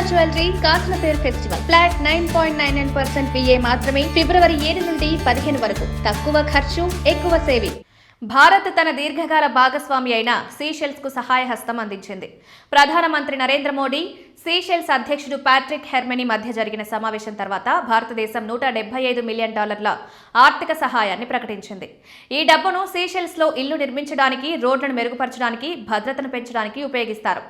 Jewellery కాస్లపేర్ festival flat 9.99% VA మాత్రమే ఫిబ్రవరి 7 నుండి 15 వరకు. తక్కువ ఖర్చు, ఎక్కువ సేవింగ్. భారత్ తన దీర్ఘకాల భాగస్వామి అయిన సీషెల్స్ కు సహాయ హస్తం అందించింది. ప్రధానమంత్రి నరేంద్ర మోడీ, సీషెల్స్ అధ్యక్షుడు ప్యాట్రిక్ హెర్మెనీ మధ్య జరిగిన సమావేశం తర్వాత భారతదేశం $175 మిలియన్ ఆర్థిక సహాయాన్ని ప్రకటించింది. ఈ డబ్బును సీషెల్స్ లో ఇళ్లు నిర్మించడానికి, రోడ్లను మెరుగుపరచడానికి, భద్రతను పెంచడానికి ఉపయోగిస్తారు.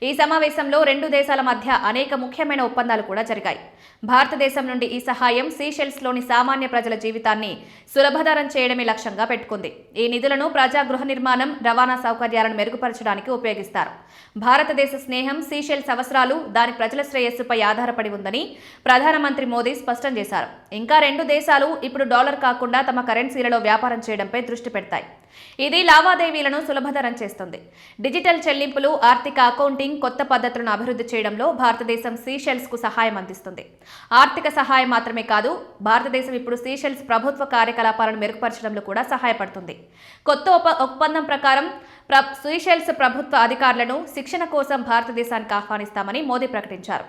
ఈ సమావేశంలో రెండు దేశాల మధ్య అనేక ముఖ్యమైన ఒప్పందాలు కూడా జరిగాయి. భారతదేశం నుండి ఈ సహాయం సీషెల్స్ లోని సామాన్య ప్రజల జీవితాన్ని సులభతరం చేయడమే లక్ష్యంగా పెట్టుకుంది. ఈ నిధులను ప్రజా గృహ నిర్మాణం, రవాణా సౌకర్యాలను మెరుగుపరచడానికి ఉపయోగిస్తారు. భారతదేశ స్నేహం, సీషెల్స్ అవసరాలు, దాని ప్రజల శ్రేయస్సుపై ఆధారపడి ఉందని ప్రధానమంత్రి మోదీ స్పష్టం చేశారు. ఇంకా రెండు దేశాలు ఇప్పుడు డాలర్ కాకుండా తమ కరెన్సీలలో వ్యాపారం చేయడంపై దృష్టి పెడతాయి. ఇది లావాదేవీలను సులభతరం చేస్తుంది. డిజిటల్ చెల్లింపులు, ఆర్థిక అకౌంటింగ్, కొత్త పద్ధతులను అభివృద్ధి చేయడంలో భారతదేశం సీషెల్స్ కు సహాయం అందిస్తుంది. ఆర్థిక సహాయం మాత్రమే కాదు, భారతదేశం ఇప్పుడు సీషెల్స్ ప్రభుత్వ కార్యకలాపాలను మెరుగుపరచడంలో కూడా సహాయపడుతుంది. కొత్త ఒప్పందం ప్రకారం సీషెల్స్ ప్రభుత్వ అధికారులను శిక్షణ కోసం భారతదేశానికి ఆహ్వానిస్తామని మోదీ ప్రకటించారు.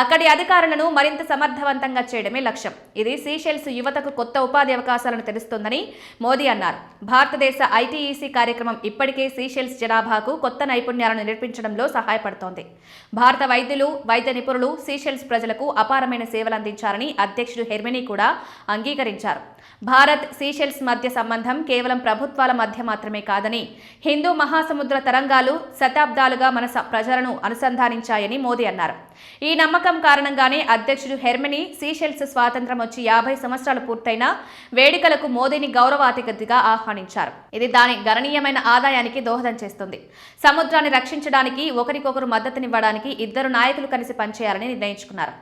అక్కడి అధికారులను మరింత సమర్థవంతంగా చేయడమే లక్ష్యం. ఇది సీషెల్స్ యువతకు కొత్త ఉపాధి అవకాశాలను తెరుస్తుందని మోదీ అన్నారు. భారతదేశ ITEC కార్యక్రమం ఇప్పటికే సీషెల్స్ జనాభాకు కొత్త నైపుణ్యాలను నేర్పించడంలో సహాయపడుతోంది. భారత వైద్యులు, వైద్య నిపుణులు సీషెల్స్ ప్రజలకు అపారమైన సేవలు అందించారని అధ్యక్షుడు హెర్మెనీ కూడా అంగీకరించారు. భారత్, సీషెల్స్ మధ్య సంబంధం కేవలం ప్రభుత్వాల మధ్య మాత్రమే కాదని, హిందూ మహాసముద్ర తరంగాలు శతాబ్దాలుగా మన ప్రజలను అనుసంధానించాయని మోదీ అన్నారు. ఈ నమ్మకం కారణంగానే అధ్యక్షుడు హెర్మెనీ సీషెల్స్ స్వాతంత్ర్యం వచ్చి 50 సంవత్సరాలు పూర్తయిన వేడుకలకు మోదీని గౌరవ అతిథిగా ఆహ్వానించారు. ఇది దాని గణనీయమైన ఆదాయానికి దోహదం చేస్తుంది. సముద్రాన్ని రక్షించడానికి, ఒకరికొకరు మద్దతునివ్వడానికి ఇద్దరు నాయకులు కలిసి పనిచేయాలని నిర్ణయించుకున్నారు.